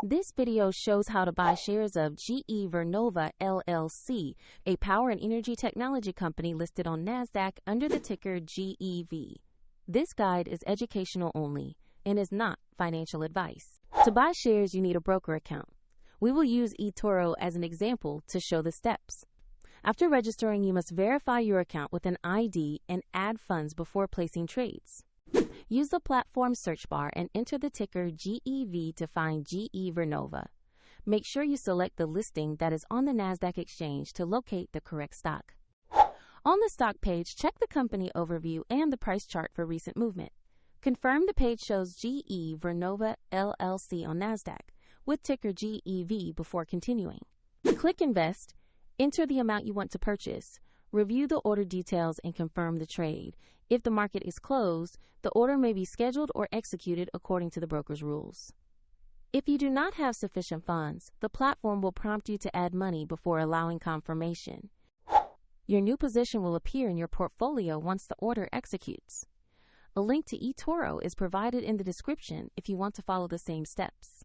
This video shows how to buy shares of GE Vernova LLC, a power and energy technology company listed on NASDAQ under the ticker GEV. This guide is educational only and is not financial advice. To buy shares, you need a broker account. We will use eToro as an example to show the steps. After registering, you must verify your account with an ID and add funds before placing trades. Use the platform search bar and enter the ticker GEV to find GE Vernova. Make sure you select the listing that is on the NASDAQ exchange to locate the correct stock. On the stock page, check the company overview and the price chart for recent movement. Confirm the page shows GE Vernova LLC on NASDAQ with ticker GEV before continuing. Click Invest, enter the amount you want to purchase. Review the order details and confirm the trade. If the market is closed, the order may be scheduled or executed according to the broker's rules. If you do not have sufficient funds, the platform will prompt you to add money before allowing confirmation. Your new position will appear in your portfolio once the order executes. A link to eToro is provided in the description if you want to follow the same steps.